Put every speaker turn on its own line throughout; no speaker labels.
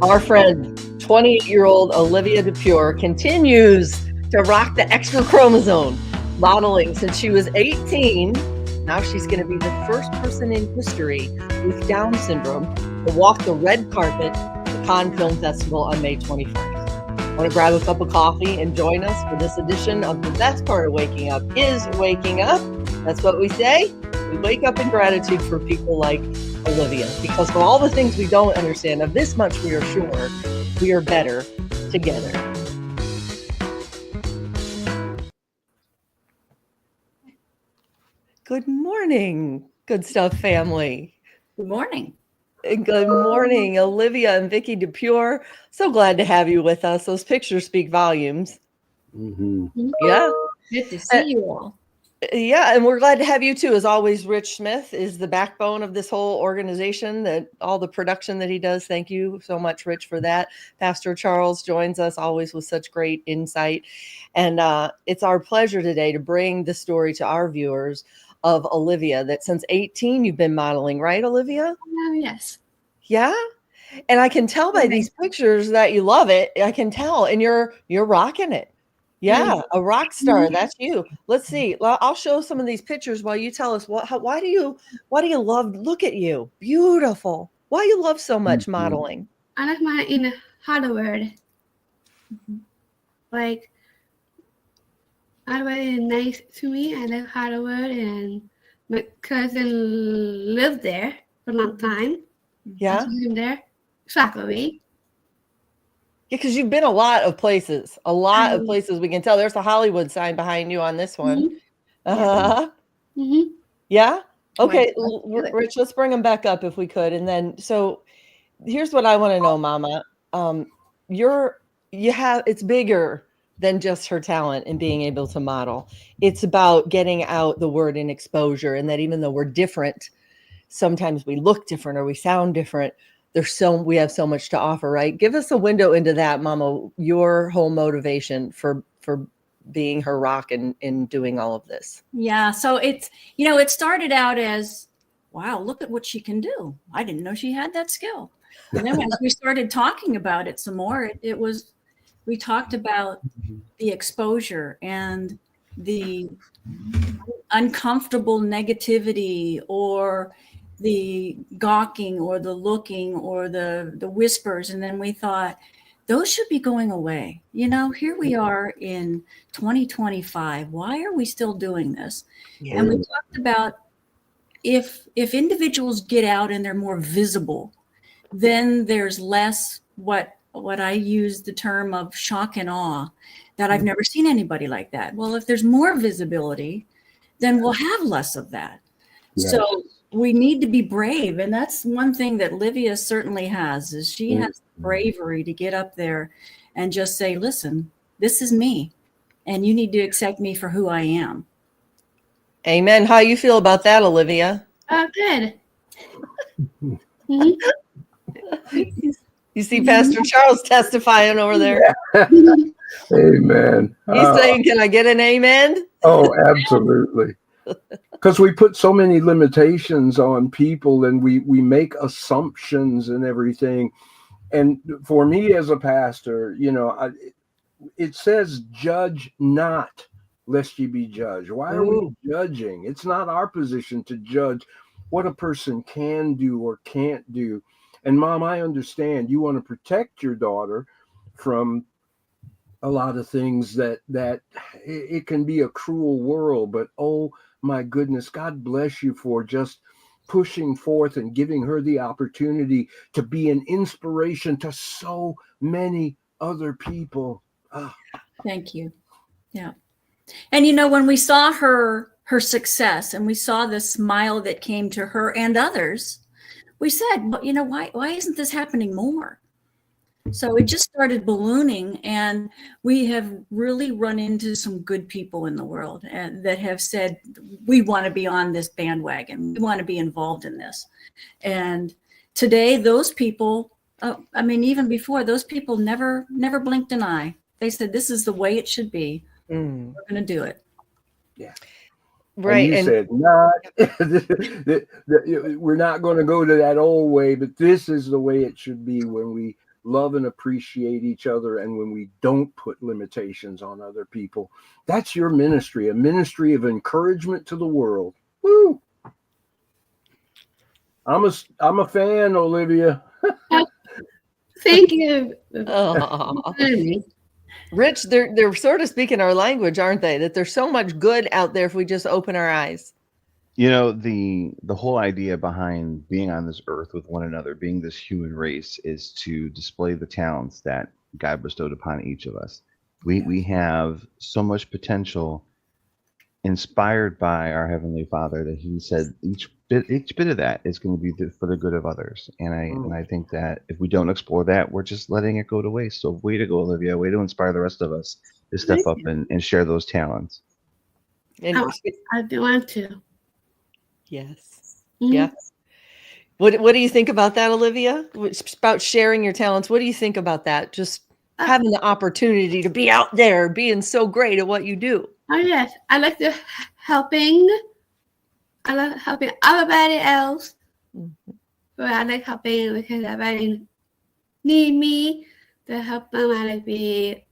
Our friend, 28-year-old Olivia DePiore, continues to rock the extra chromosome, modeling since she was 18. Now she's going to be the first person in history with Down syndrome to walk the red carpet at the Cannes Film Festival on May 21st. Want to grab a cup of coffee and join us for this edition of The Best Part of Waking Up is Waking Up. That's what we say. We wake up in gratitude for people like Olivia, because for all the things we don't understand, of this much we are sure, we are better together. Good morning, Good Stuff family.
Good morning.
Good morning, Olivia and Vicki DePiore. So glad to have you with us. Those pictures speak volumes.
Mm-hmm.
Yeah.
Good to see you all.
Yeah, and we're glad to have you too. As always, Rich Smith is the backbone of this whole organization, that all the production that he does. Thank you so much, Rich, for that. Pastor Charles joins us always with such great insight. And it's our pleasure today to bring the story to our viewers of Olivia, that since 18 you've been modeling, right, Olivia?
Yes.
Yeah. And I can tell by these pictures that you love it. I can tell, and you're rocking it. Yeah, a rock star. That's you. Let's see. I'll show some of these pictures while you tell us why do you love? Look at you, beautiful. Why you love so much modeling?
I like my in Harvard. Like Harvard is nice to me. I like Harvard, and my cousin lived there for a long time.
Yeah,
lived there, Shakopee.
Yeah, because you've been a lot of places. We can tell. There's a Hollywood sign behind you on this one. Yeah. Okay, Rich, let's bring them back up if we could. And then, so here's what I want to know, Mama. It's bigger than just her talent and being able to model. It's about getting out the word in exposure, and that even though we're different, sometimes we look different or we sound different. We have so much to offer, right? Give us a window into that, Mama, your whole motivation for being her rock and in doing all of this.
Yeah. So it started out as, wow, look at what she can do. I didn't know she had that skill. And then as we started talking about it some more, we talked about the exposure and the uncomfortable negativity, or the gawking, or the looking, or the whispers. And then we thought, those should be going away. Here we are in 2025. Why are we still doing this? Yeah. And we talked about if individuals get out and they're more visible, then there's less what I use the term of shock and awe, that I've never seen anybody like that. Well, if there's more visibility, then we'll have less of that. Yes. So we need to be brave. And that's one thing that Olivia certainly has, is she has bravery to get up there and just say, listen, this is me, and you need to accept me for who I am.
Amen. How you feel about that, Olivia?
Good.
You see Pastor Charles testifying over there.
Amen.
He's saying, can I get an amen?
Oh, absolutely. Because we put so many limitations on people, and we make assumptions and everything. And for me as a pastor, it says, judge not, lest ye be judged. Why are we judging? It's not our position to judge what a person can do or can't do. And Mom, I understand you want to protect your daughter from a lot of things that it can be a cruel world, but oh my goodness, God bless you for just pushing forth and giving her the opportunity to be an inspiration to so many other people.
Thank you. Yeah. And when we saw her success, and we saw the smile that came to her and others, we said, well, why isn't this happening more? So it just started ballooning, and we have really run into some good people in the world that have said, we want to be on this bandwagon. We want to be involved in this. And today, those people, even before, those people never blinked an eye. They said, this is the way it should be. We're going to do it.
Yeah.
Right.
And you said, we're not going to go to that old way, but this is the way it should be when we love and appreciate each other, and when we don't put limitations on other people. That's your ministry, a ministry of encouragement to the world. Woo! I'm a fan, Olivia.
Thank you.
Aw. Rich, they're sort of speaking our language, aren't they? That there's so much good out there if we just open our eyes.
You know, the whole idea behind being on this earth with one another, being this human race, is to display the talents that God bestowed upon each of us. We have so much potential, inspired by our Heavenly Father, that He said each bit of that is going to be for the good of others. And I think that if we don't explore that, we're just letting it go to waste. So way to go, Olivia. Way to inspire the rest of us to step up and share those talents.
And
I do want to.
yes.
Mhm.
Yes. What do you think about that, Olivia? It's about sharing your talents. What do you think about that? Just having the opportunity to be out there, being so great at what you do.
Oh yes, I like to helping. I love helping everybody else, but I like helping because everybody need me to help them. I like be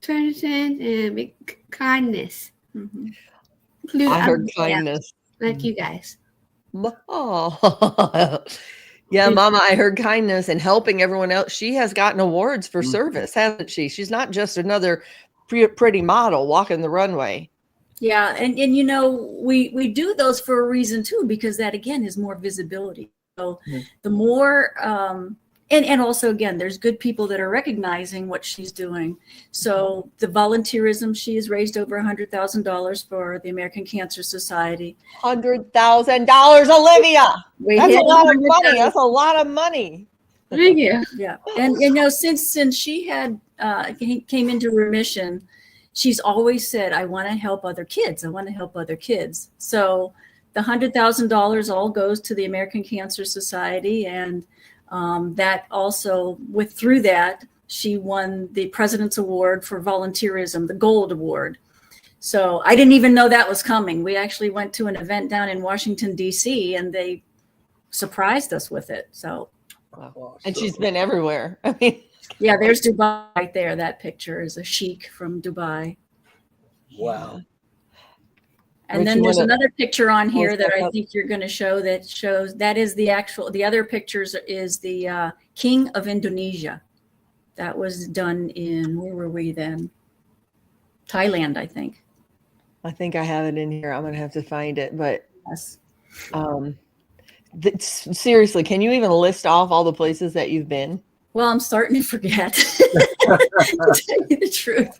transcendent and be kindness. Include
I heard
everybody else,
kindness.
like you guys.
Oh. Yeah, Mama, I heard kindness and helping everyone else. She has gotten awards for service, hasn't she? She's not just another pretty model walking the runway.
Yeah, and you know, we do those for a reason too, because that again is more visibility. So the more and also again, there's good people that are recognizing what she's doing. So the volunteerism, she has raised over $100,000 for the American Cancer Society.
$100,000, Olivia. That's a
hit
lot of
100,000.
money. That's a lot of money.
Thank you.
Yeah, and you know, since she had came into remission, she's always said, I want to help other kids. I want to help other kids. So the $100,000 all goes to the American Cancer Society. And that also, through that, she won the President's Award for Volunteerism, the Gold Award. So I didn't even know that was coming. We actually went to an event down in Washington, D.C., and they surprised us with it. So,
wow. And she's been everywhere. I mean,
yeah, there's Dubai right there. That picture is a sheik from Dubai.
Wow.
And then there's another picture on here that I think you're going to show that shows that is the actual, the other pictures is the King of Indonesia. That was done in, where were we then? Thailand, I think.
I think I have it in here. I'm going to have to find it. But
yes.
Seriously, can you even list off all the places that you've been?
Well, I'm starting to forget, to tell you the truth.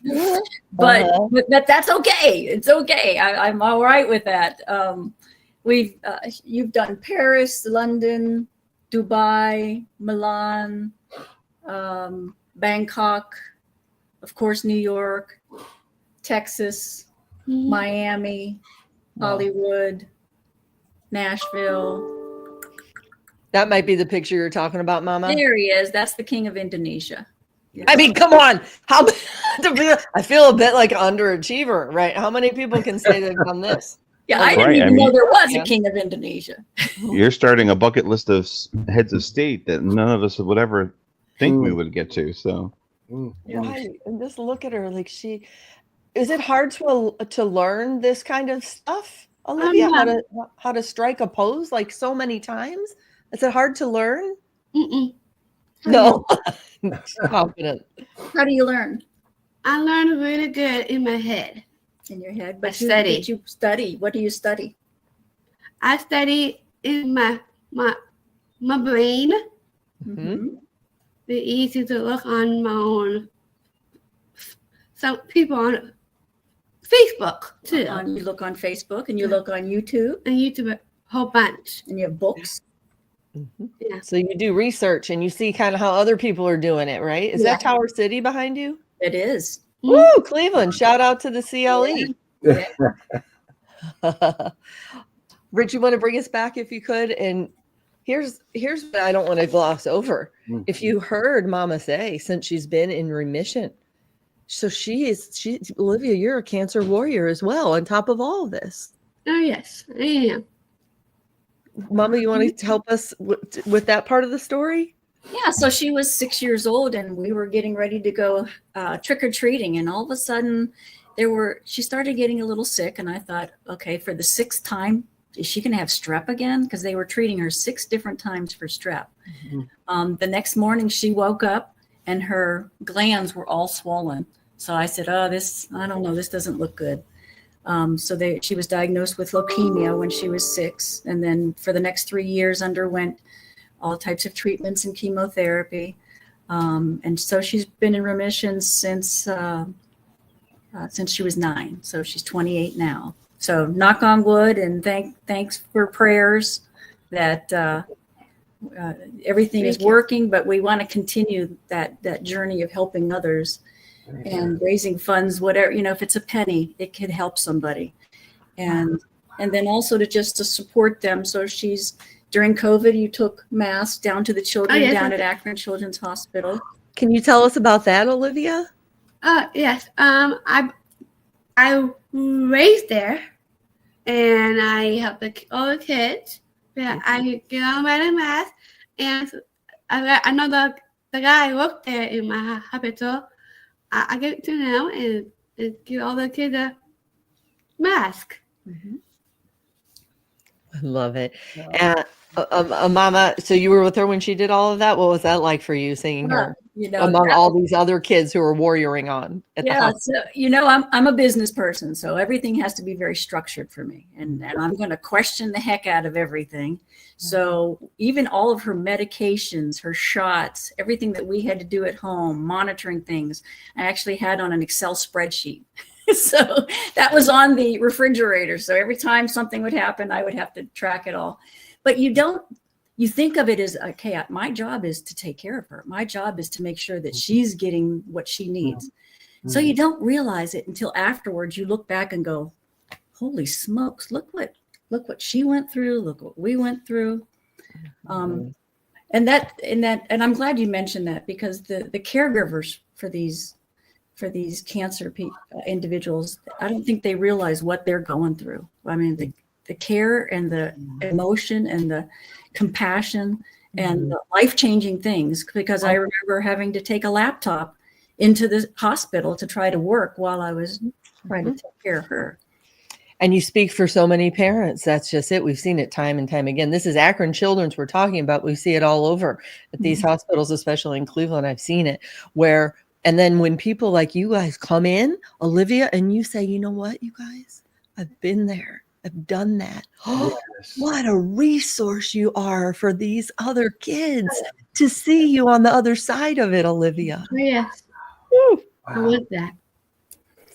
But that's okay. It's okay. I'm all right with that. You've done Paris, London, Dubai, Milan, Bangkok, of course, New York, Texas, Miami, Hollywood, Nashville.
That might be the picture you're talking about, Mama.
There he is. That's the King of Indonesia.
Yes. I mean, come on. I feel a bit like an underachiever, right? How many people can say they've done this?
Yeah, I didn't even know there was a King of Indonesia.
You're starting a bucket list of heads of state that none of us would ever think we would get to. So,
right. And just look at her. Like is it hard to learn this kind of stuff, Olivia? How to strike a pose like so many times? Is it hard to learn? No. Confident.
How do you learn?
I learn really good in my head.
In your head? But
Did
you study? What do you study?
I study in my brain.
Mm-hmm.
It's easy to look on my own. Some people on Facebook too.
You look on Facebook and you look on YouTube.
And YouTube a whole bunch.
And you have books.
Yeah.
So you do research and you see kind of how other people are doing it, right? Is that Tower City behind you?
It is.
Woo, Cleveland. Shout out to the CLE.
Yeah.
Rich, you want to bring us back if you could? And here's what I don't want to gloss over. If you heard Mama say, since she's been in remission, so Olivia, you're a cancer warrior as well, on top of all of this.
Oh, yes, I am.
Mama, you want to help us with that part of the story?
Yeah, so she was 6 years old, and we were getting ready to go trick or treating, and all of a sudden, she started getting a little sick, and I thought, okay, for the sixth time, is she going to have strep again? Because they were treating her 6 different times for strep. The next morning, she woke up, and her glands were all swollen. So I said, I don't know, this doesn't look good. She was diagnosed with leukemia when she was 6, and then for the next 3 years underwent all types of treatments and chemotherapy. And so she's been in remission since she was 9. So she's 28 now. So knock on wood, and thanks for prayers that everything is working, but we want to continue that journey of helping others and raising funds, whatever, if it's a penny, it could help somebody. And then also to support them. So during COVID, you took masks down to the children down at Akron Children's Hospital.
Can you tell us about that, Olivia?
Yes. I raised there, and I helped all the kids. Yeah, I get on wearing masks, and I know the guy who worked there in my hospital. I get to know and give all the kids a mask.
Mm-hmm.
I love it. And Mama, so you were with her when she did all of that? What was that like for you, seeing her among all these other kids who were warrioring on at the hospital?
So, I'm a business person, so everything has to be very structured for me. And I'm going to question the heck out of everything. So even all of her medications, her shots, everything that we had to do at home, monitoring things, I actually had on an Excel spreadsheet. So that was on the refrigerator. So every time something would happen, I would have to track it all. But you think of it as, okay, my job is to take care of her. My job is to make sure that she's getting what she needs. So you don't realize it until afterwards. You look back and go, holy smokes, look what she went through. Look what we went through. And I'm glad you mentioned that, because the caregivers for these cancer individuals, I don't think they realize what they're going through. I mean, the care and the emotion and the compassion and the life-changing things, because I remember having to take a laptop into the hospital to try to work while I was trying to take care of her.
And you speak for so many parents. That's just it. We've seen it time and time again. This is Akron Children's we're talking about. We see it all over at these hospitals, especially in Cleveland. I've seen it and then when people like you guys come in, Olivia, and you say, you know what, you guys, I've been there. I've done that. Yes. What a resource you are for these other kids to see you on the other side of it, Olivia.
Yes.
Woo.
Wow. I want that.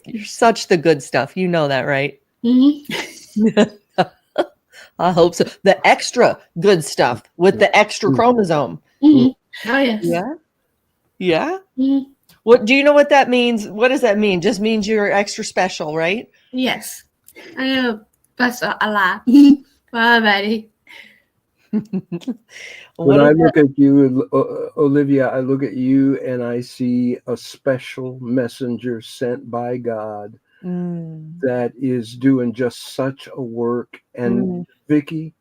You're such the good stuff. You know that, right?
Mm-hmm.
I hope so. The extra good stuff with the extra chromosome.
Mm-hmm. Oh, yes.
Yeah. Yeah.
Mm-hmm.
What do you know what that means? What does that mean? Just means you're extra special, right?
Yes. I know special a lot. Wow, buddy.
When I look at you, Olivia, I look at you and I see a special messenger sent by God that is doing just such a work. And Vicki,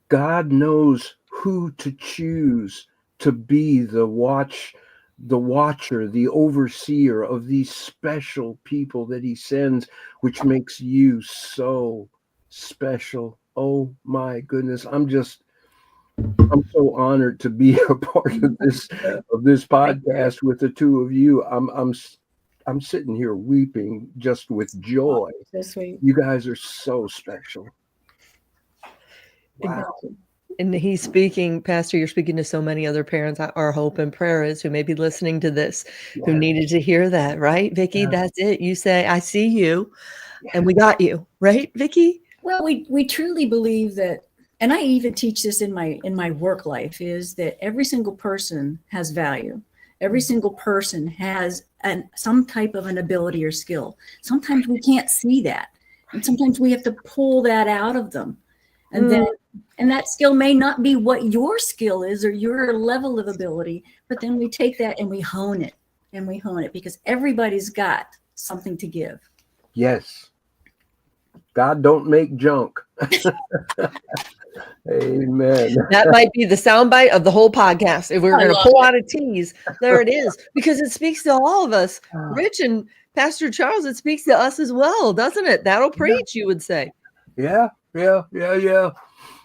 God knows who to choose to be the watcher, the overseer of these special people that he sends, which makes you so special. Oh my goodness. I'm so honored to be a part of this podcast with the two of you. I'm sitting here weeping just with joy.
So sweet.
You guys are so special. Wow.
And he's speaking, Pastor, you're speaking to so many other parents. Our hope and prayer is who may be listening to this, who needed to hear that, right? Vicki, that's it. You say, I see you, and we got you, right, Vicki?
Well, we truly believe that, and I even teach this in my work life, is that every single person has value. Every single person has some type of an ability or skill. Sometimes we can't see that, and sometimes we have to pull that out of them. And that skill may not be what your skill is or your level of ability, but then we take that and we hone it because everybody's got something to give.
Yes. God don't make junk. Amen.
That might be the soundbite of the whole podcast. If we're
I
going to
love
pull
it.
out a tease, there it is, because it speaks to all of us. Rich and Pastor Charles, it speaks to us as well, doesn't it? That'll preach, you would say.
Yeah.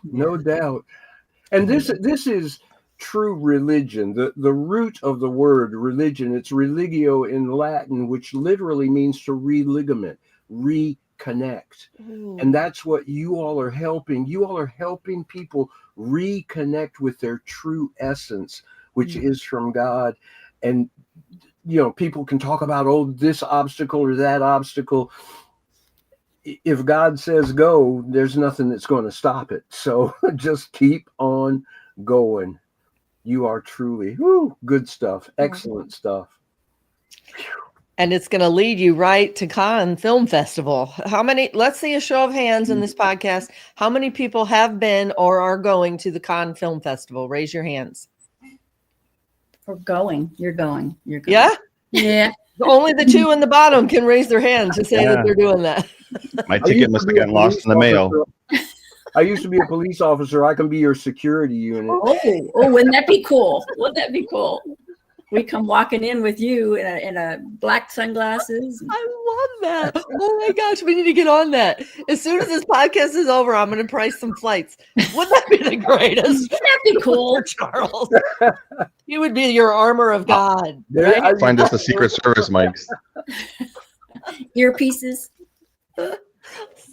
No doubt. And this is true religion. The root of the word religion, it's religio in Latin, which literally means to religament, reconnect. And that's what you all are helping. You all are helping people reconnect with their true essence, which is from God. And people can talk about, oh, this obstacle or that obstacle. If God says go, there's nothing that's going to stop it. So just keep on going. You are truly good stuff. Excellent stuff.
And it's going to lead you right to Cannes Film Festival. How many, let's see a show of hands in this podcast. How many people have been or are going to the Cannes Film Festival? Raise your hands.
Or going. You're going.
Yeah?
Yeah.
Only the two in the bottom can raise their hand to say that they're doing that.
My ticket must have gotten lost in the mail.
I used to be a police officer. I can be your security unit.
Oh, wouldn't that be cool? Wouldn't that be cool? We come walking in with you in a black sunglasses.
I love that. Oh my gosh, we need to get on that. As soon as this podcast is over, I'm going to price some flights. Wouldn't that be the greatest?
Wouldn't that be cool?
Charles. You would be your armor of God. Right?
Find us the Secret Service mics.
Earpieces.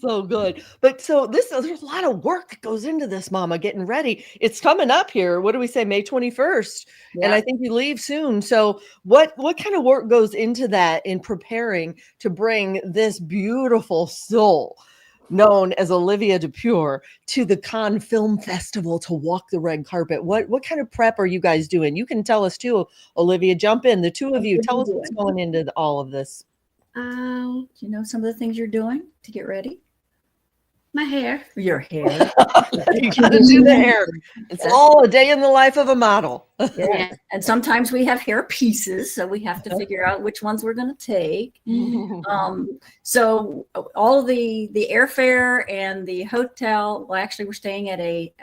So good. But so there's a lot of work that goes into this, Mama, getting ready. It's coming up here. What do we say? May 21st. Yeah. And I think you leave soon. So what kind of work goes into that in preparing to bring this beautiful soul known as Olivia DePiore to the Cannes Film Festival to walk the red carpet? What kind of prep are you guys doing? You can tell us too, Olivia, jump in. The two of you, tell us what's going into all of this.
Do you know some of the things you're doing to get ready?
My hair.
Your hair.
You gotta do the hair. It's all a day in the life of a model.
Yeah. And sometimes we have hair pieces, so we have to figure out which ones we're going to take. So all of the airfare and the hotel. Well, actually, we're staying at a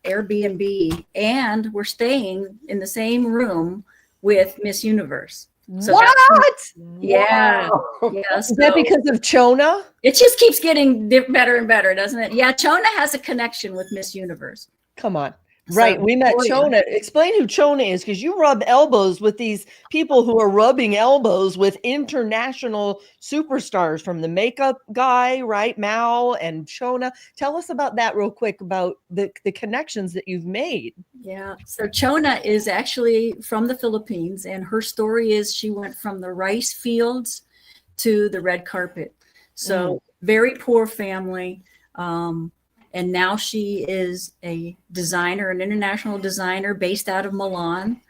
Airbnb, and we're staying in the same room with Miss Universe. So
what?
Yeah.
Wow.
Yeah.
Is that because of Chona?
It just keeps getting better and better, doesn't it? Yeah. Chona has a connection with Miss Universe.
Come on. Right. We met Chona. Explain who Chona is, because you rub elbows with these people who are rubbing elbows with international superstars, from the makeup guy, right? Mao and Chona. Tell us about that real quick, about the connections that you've made.
Yeah. So Chona is actually from the Philippines, and her story is she went from the rice fields to the red carpet. So very poor family. And now she is a designer, an international designer based out of Milan.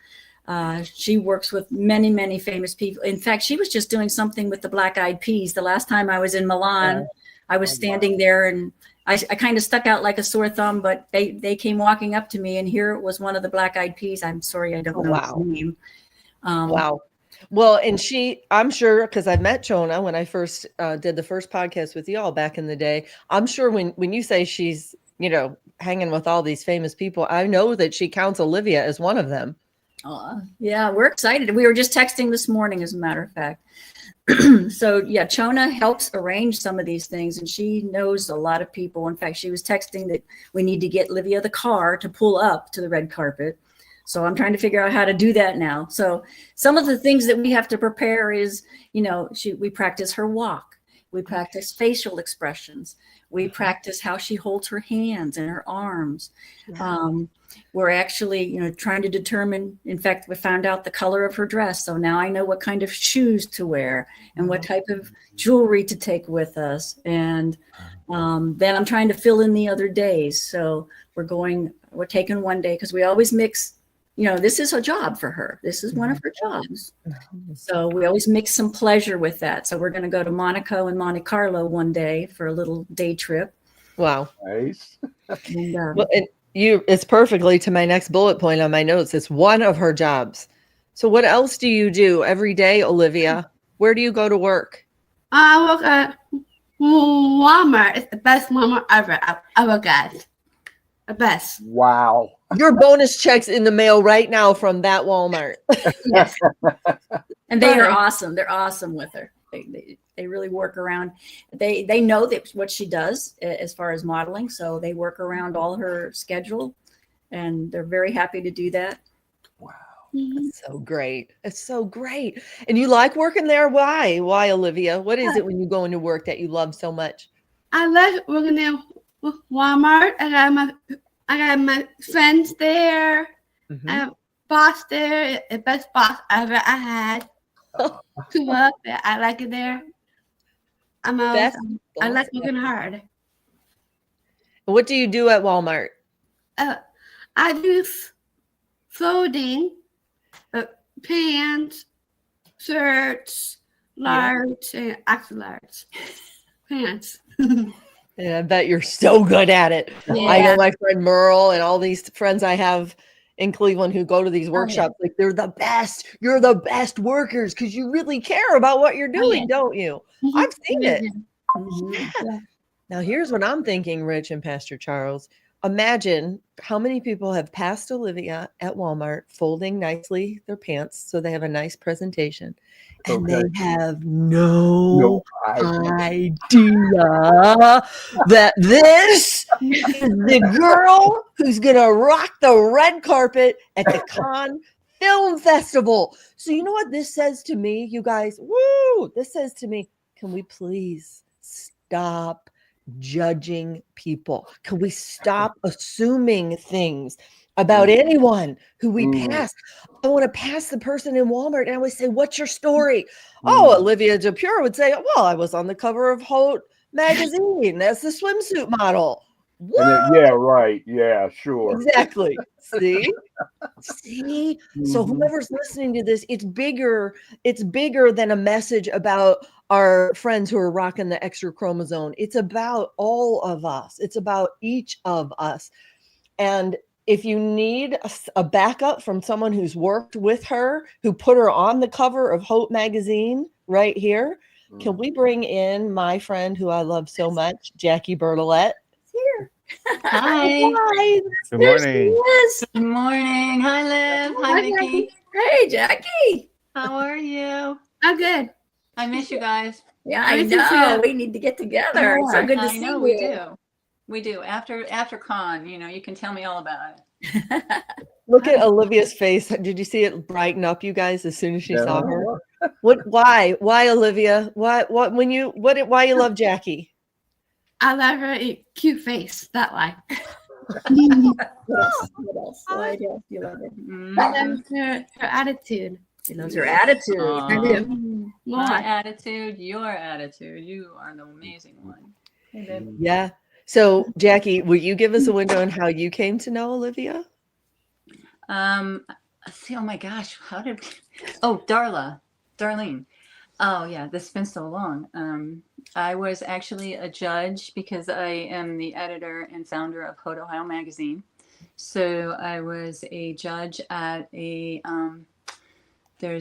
She works with many, many famous people. In fact, she was just doing something with the Black Eyed Peas. The last time I was in Milan, I was standing there, and I kind of stuck out like a sore thumb, but they came walking up to me, and here it was one of the Black Eyed Peas. I'm sorry, I don't know his name.
Wow. Well, and I'm sure, because I met Chona when I first did the first podcast with y'all back in the day. I'm sure when you say she's, hanging with all these famous people, I know that she counts Olivia as one of them.
Yeah, we're excited. We were just texting this morning, as a matter of fact. So yeah, Chona helps arrange some of these things, and she knows a lot of people. In fact, she was texting that we need to get Olivia the car to pull up to the red carpet. So I'm trying to figure out how to do that now. So some of the things that we have to prepare is, we practice her walk. We practice facial expressions. We practice how she holds her hands and her arms. We're actually, trying to determine, in fact, we found out the color of her dress. So now I know what kind of shoes to wear and what type of jewelry to take with us. And then I'm trying to fill in the other days. So we're taking one day, because we always mix. This is a job for her. This is one of her jobs. So we always mix some pleasure with that. So we're going to go to Monaco and Monte Carlo one day for a little day trip.
Wow.
Nice.
And,
it's perfectly to my next bullet point on my notes. It's one of her jobs. So what else do you do every day, Olivia? Where do you go to work?
I work at Walmart. It's the best Walmart ever. I work at. the best.
Wow.
Your bonus checks in the mail right now from that Walmart.
Yes.
And they are
Right.
awesome. They're awesome with her. They really work around. They know that what she does as far as modeling, so they work around all her schedule, and they're very happy to do that.
It's so great. It's so great. And you like working there? Why? Why, Olivia? What is it when you go into work that you love so much?
I like working at Walmart. I got my friends there.
Mhm.
I have boss there. The best boss ever I had. To work there. I like it there. I
Best
like
boss
working hard.
What do you do at Walmart?
I do clothing, pants, shirts, large, and extra large pants.
And I bet you're so good at it. I know my friend Merle and all these friends I have in Cleveland who go to these workshops, like they're the best. You're the best workers because you really care about what you're doing, don't you? I've seen it. Yeah. Now, here's what I'm thinking, Rich and Pastor Charles. Imagine how many people have passed Olivia at Walmart folding nicely their pants so they have a nice presentation. And they have no idea that this is the girl who's going to rock the red carpet at the Cannes Film Festival. So you know what this says to me, you guys? Woo! This says to me, can we please stop judging people? Can we stop assuming things about anyone who we pass? I want to pass the person in Walmart and I would say, what's your story? Oh, Olivia DePiore would say, well, I was on the cover of Haute magazine. That's the swimsuit model.
Yeah, right. Yeah, sure.
Exactly. See? See? So whoever's listening to this, it's bigger than a message about our friends who are rocking the extra chromosome. It's about all of us. It's about each of us. And if you need a backup from someone who's worked with her, who put her on the cover of Haute magazine right here, can we bring in my friend who I love so much, Jackie Bertolette?
Here.
Hi.
Hi.
Good morning.
Yes.
Good morning. Hi, Liv. Hi, Vicky.
Hey, Jackie.
How are you?
I'm good.
I miss you guys.
Yeah, I
I miss you
know.
too.
We need to get together. It's so good to
I
see
know
you.
we do. We do. After Con, you can tell me all about it.
Look at Olivia's face. Did you see it brighten up, you guys, as soon as she saw her? Why, Olivia? Why you love Jackie?
I love her cute face. That why.
What else? Why do you love it?
I love her attitude.
She loves her attitude.
I do. More.
My attitude, your attitude. You are the amazing one. Hey, babe.
Yeah. So, Jackie, will you give us a window on how you came to know Olivia?
See, oh my gosh, Darlene. Oh yeah, this has been so long. I was actually a judge because I am the editor and founder of Haute Ohio magazine. So I was a judge at there's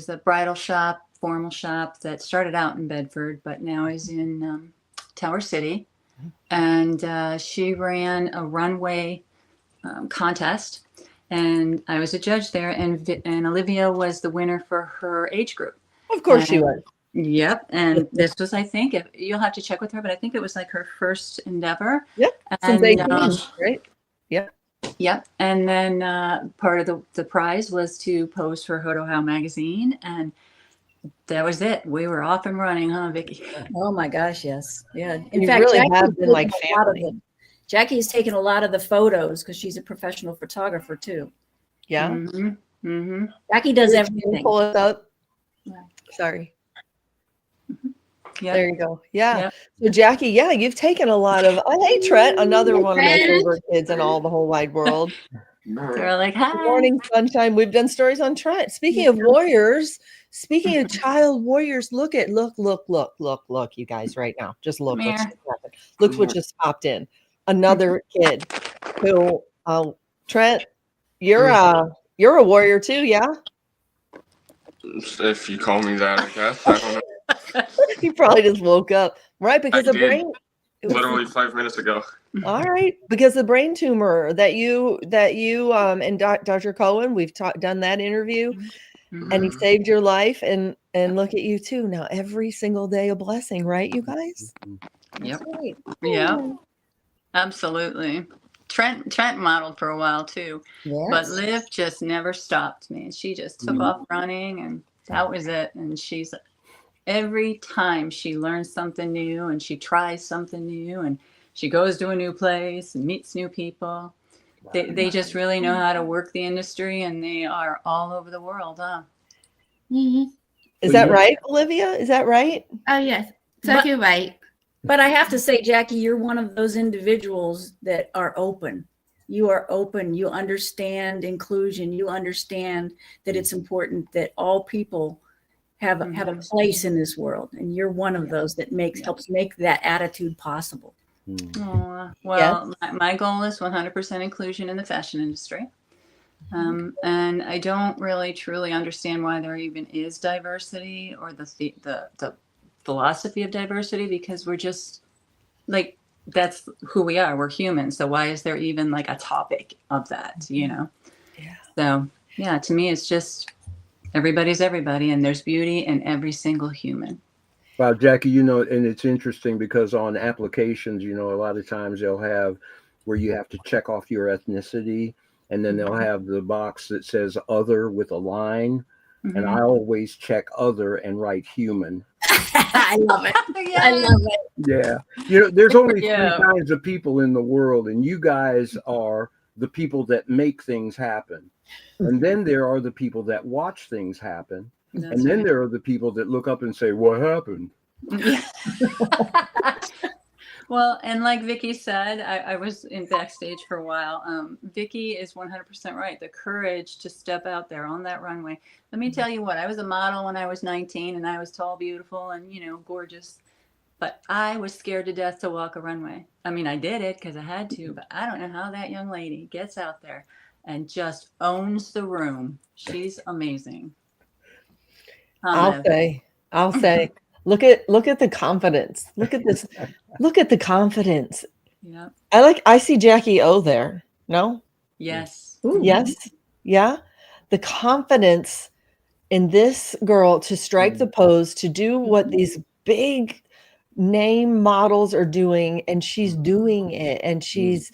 a bridal shop, formal shop that started out in Bedford, but now is in Tower City. And she ran a runway contest. And I was a judge there, and Olivia was the winner for her age group.
Of course she was.
Yep. And this was, I think, you'll have to check with her, but I think it was like her first endeavor.
Yep.
And,
Since 18, right? Yep.
Yep. And then part of the prize was to pose for Haute Ohio magazine. And that was it. We were off and running, huh, Vicky?
Oh my gosh, yes. Yeah.
You really have been like family.
Jackie's taken a lot of the photos because she's a professional photographer too.
Yeah.
Mm-hmm. Mm-hmm.
Jackie does
Can you
everything.
pull us up?
Yeah.
Sorry.
Yep.
There you go. Yeah.
Yep.
So Jackie, yeah, you've taken a lot of. Hey, Trent, another one of my favorite kids in all the whole wide world.
They're like, hi.
Good morning, sunshine. We've done stories on Trent. Speaking of warriors, speaking of child warriors, look, you guys, right now. Just look. What's just happened. Look what just popped in. Another kid who, Trent, you're a warrior too, yeah?
If you call me that, I guess. I don't know.
He probably just woke up, right? Because
I
the
did. Literally 5 minutes ago.
All right, because the brain tumor that you and Dr. Cohen, we've done that interview, and he saved your life, and look at you too now. Every single day a blessing, right, you guys?
Yep.
Right.
Yeah, absolutely. Trent modeled for a while too, but
Yes.
Liv just never stopped me. She just took off running, and that was it. And she's every time she learns something new, and she tries something new, and she goes to a new place and meets new people. They just really know how to work the industry, and they are all over the world, huh?
Mm-hmm.
Is that right, Olivia? Is that right?
Oh, yes. So
But-
you're right.
But I have to say, Jackie, you're one of those individuals that are open. You are open. You understand inclusion. You understand that it's important that all people have a place in this world, and you're one of those that helps make that attitude possible.
Oh, well, my goal is 100% inclusion in the fashion industry. And I don't really truly understand why there even is diversity or the philosophy of diversity, because we're just like, that's who we are. We're humans. So why is there even like a topic of that, you know?
Yeah.
So yeah, to me, it's just everybody's everybody, and there's beauty in every single human.
Wow, Jackie, you know, and it's interesting because on applications, you know, a lot of times they'll have where you have to check off your ethnicity, and then they'll have the box that says other with a line. And I always check other and write human.
I love it.
Yeah.
I love it.
Yeah. You know, there's only
Yeah.
three kinds of people in the world, and you guys are the people that make things happen. And then there are the people that watch things happen.
That's
And then
right.
there are the people that look up and say, what happened?
Yeah. Well, and like Vicky said, I was in backstage for a while. Vicky is 100% right. The courage to step out there on that runway. Let me tell you what, I was a model when I was 19, and I was tall, beautiful, and, you know, gorgeous. But I was scared to death to walk a runway. I mean, I did it because I had to, but I don't know how that young lady gets out there and just owns the room. She's amazing.
I'll say, look at the confidence. Look at this. Look at the confidence.
Yeah.
I see Jackie O there. No?
Yes.
Ooh.
Yes. Yeah. The confidence in this girl to strike the pose, to do what these big name models are doing, and she's doing it. And she's,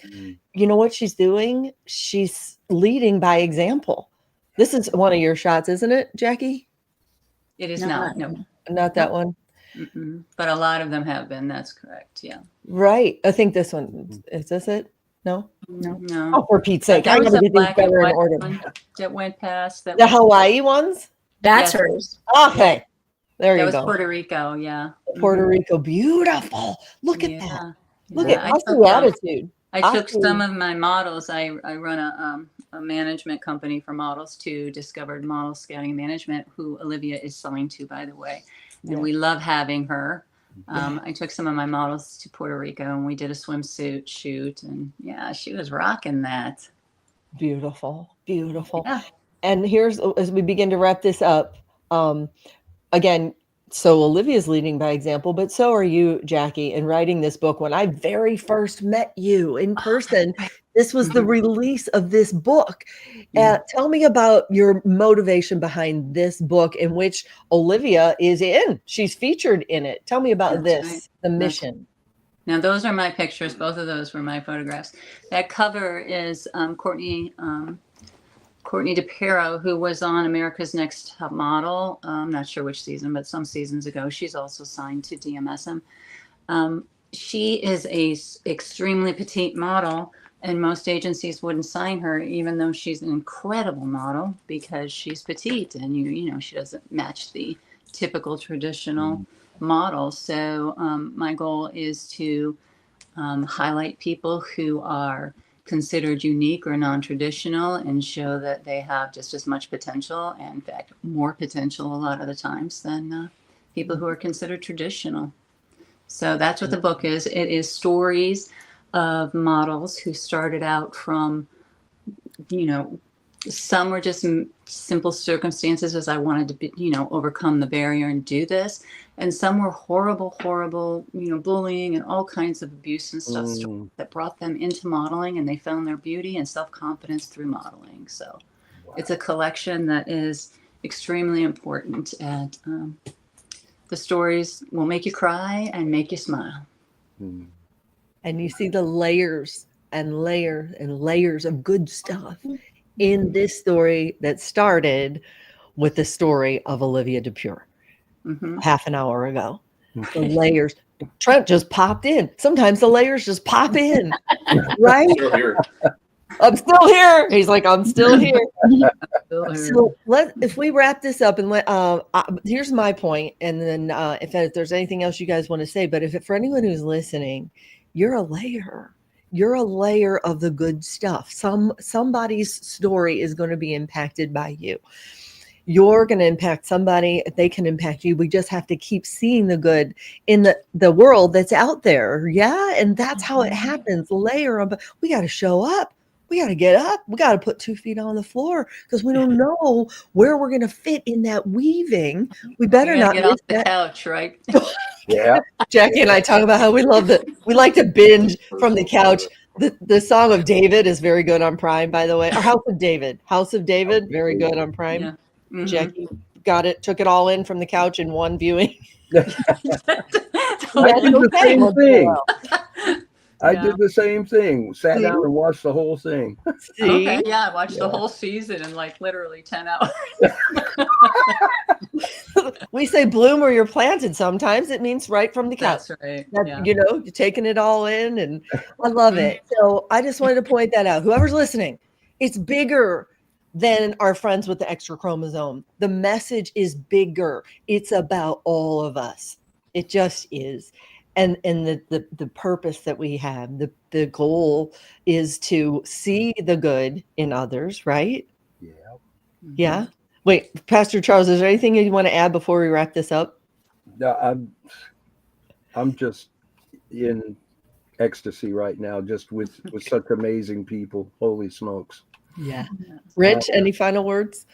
you know what she's doing? She's leading by example. This is one of your shots, isn't it, Jackie?
It is not. No.
Not that one.
Mm-mm. But a lot of them have been. That's correct. Yeah.
Right. I think this one, is this it? No?
No.
Oh, for Pete's sake.
There
I
was
gotta
a
get these
black and
better in
white
order.
one that went past. That
The
was,
Hawaii ones?
That's
Yes.
hers.
Okay. There
that
you
was
go.
Puerto Rico. Yeah.
Puerto Rico. Beautiful. Look at
Yeah.
that. Look
Yeah.
at Asu attitude.
I took
Asu.
some of my models. I run a management company for models too, Discovered Model Scouting and Management, who Olivia is selling to, by the way. And we love having her. I took some of my models to Puerto Rico, and we did a swimsuit shoot, and yeah, she was rocking that.
Beautiful. Beautiful.
Yeah.
And here's, as we begin to wrap this up, again, so Olivia's leading by example, but so are you, Jackie, in writing this book. When I very first met you in person, this was the release of this book. Tell me about your motivation behind this book, in which Olivia is in. She's featured in it. Tell me about
That's
this,
right.
the mission.
Now, those are my pictures. Both of those were my photographs. That cover is Courtney DePiore, who was on America's Next Top Model. I'm not sure which season, but some seasons ago. She's also signed to DMSM. She is a extremely petite model, and most agencies wouldn't sign her, even though she's an incredible model, because she's petite, and you know she doesn't match the typical traditional model. So my goal is to highlight people who are considered unique or non-traditional, and show that they have just as much potential, and in fact more potential a lot of the times than people who are considered traditional. So that's what the book is. It is stories of models who started out from, you know, Some were just simple circumstances as I wanted to be, overcome the barrier and do this. And some were horrible, bullying and all kinds of abuse and stuff that brought them into modeling, and they found their beauty and self-confidence through modeling. So it's a collection that is extremely important, and the stories will make you cry and make you smile.
And you see the layers and layers and layers of good stuff in this story that started with the story of Olivia DePiore half an hour ago. The layers. Trent just popped in. Sometimes the layers just pop in, right?
Still here.
I'm still here. He's like, I'm still here. So if we wrap this up and here's my point, and then if there's anything else you guys want to say, but for anyone who's listening, you're a layer. You're a layer of the good stuff. Somebody's story is going to be impacted by you. You're going to impact somebody. They can impact you. We just have to keep seeing the good in the world that's out there. Yeah. And that's how it happens. Layer of, we got to show up. We got to get up. We got to put 2 feet on the floor because we don't know where we're going to fit in that weaving. We better not
get off the couch, right?
Yeah.
Jackie and I talk about how we love that. We like to binge from the couch. The Song of David is very good on Prime, by the way. Or House of David. House of David, very good on Prime.
Yeah. Mm-hmm.
Jackie got it, took it all in from the couch in one viewing.
I did the same thing. I did the same thing. Sat down and watched the whole thing.
See?
Okay, I watched the whole season in literally 10 hours.
We say bloom where you're planted. Sometimes it means right from the couch.
That's right.
You're taking it all in, and I love it. So I just wanted to point that out. Whoever's listening, it's bigger than our friends with the extra chromosome. The message is bigger. It's about all of us. It just is. And the purpose that we have, the goal is to see the good in others, right?
Yeah.
Yeah. Wait, Pastor Charles, is there anything you want to add before we wrap this up?
No, I'm just in ecstasy right now, just with such amazing people. Holy smokes.
Yeah. Rich, any final words?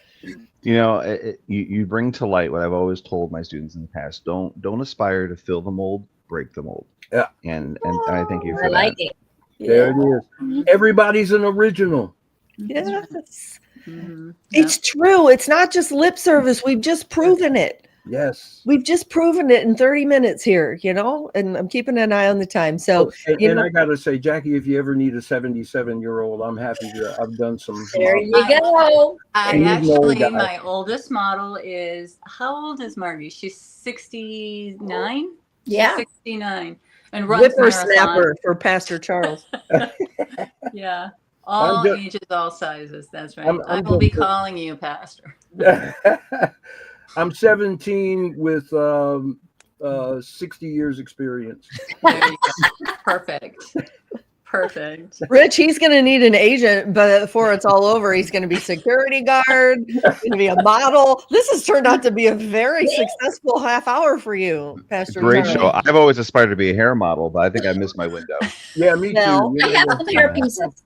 You bring to light what I've always told my students in the past. Don't aspire to fill the mold, break the mold.
Yeah.
And I thank you for
I
that.
like it.
There it is. Everybody's an original.
Yes.
Mm-hmm.
It's true. It's not just lip service. We've just proven it.
Yes.
We've just proven it in 30 minutes here, and I'm keeping an eye on the time. So,
and I got to say, Jackie, if you ever need a 77-year-old, I'm happy to. I've done some.
there you go.
My oldest model is, how old is Margie? She's 69.
Yeah.
69. And runs
Whippersnapper for Pastor Charles.
Yeah. All ages, all sizes. That's right. I will be calling you Pastor.
I'm 17 with 60 years experience.
There you go. Perfect.
Rich, he's going to need an agent, but before it's all over, he's going to be security guard, he's going to be a model. This has turned out to be a very successful half hour for you, Pastor.
Great
Charles.
show. I've always aspired to be a hair model, but I think I missed my window.
Yeah, me too.
Hair pieces.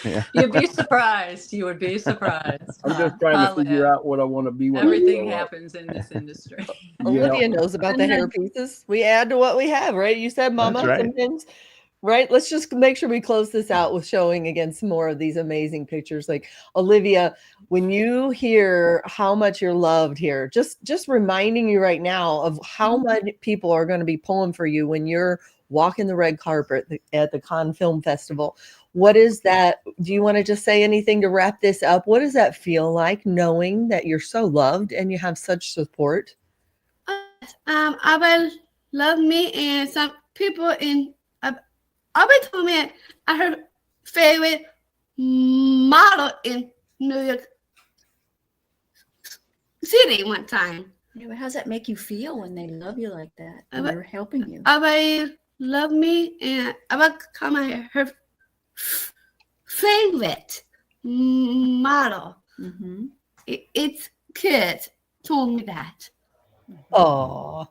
Yeah.
You'd be surprised. You would be surprised.
I'm just trying to figure out what I want to be.
Everything happens in this industry.
Olivia knows about the hair pieces. We add to what we have, right? You said, Mama,
That's right.
sometimes. Right. Let's just make sure we close this out with showing again some more of these amazing pictures. Like Olivia, when you hear how much you're loved here, just reminding you right now of how much people are going to be pulling for you when you're walking the red carpet at the Cannes Film Festival. What is that? Do you want to just say anything to wrap this up? What does that feel like, knowing that you're so loved and you have such support?
Abba love me, and some people in Abba told me her favorite model in New York City one time.
Yeah, but how does that make you feel when they love you like that and
Abba-
they're helping you?
Abba love me, and Abba call her favorite model.
Mm-hmm.
It's kids told me that.
Oh,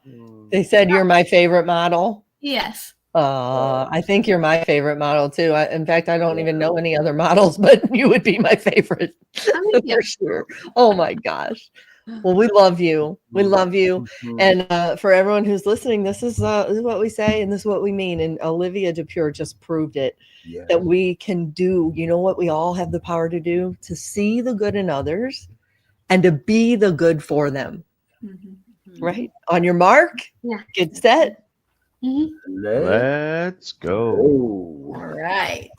they said you're my favorite model.
Yes.
I think you're my favorite model too. In fact, I don't even know any other models, but you would be my favorite for sure. Oh my gosh. Well, we love you. We love you. And for everyone who's listening, this is what we say and this is what we mean. And Olivia DePiore just proved it.
Yes.
That we can do, you know what we all have the power to do? To see the good in others and to be the good for them. Right? On your mark, get set.
Let's go.
All right.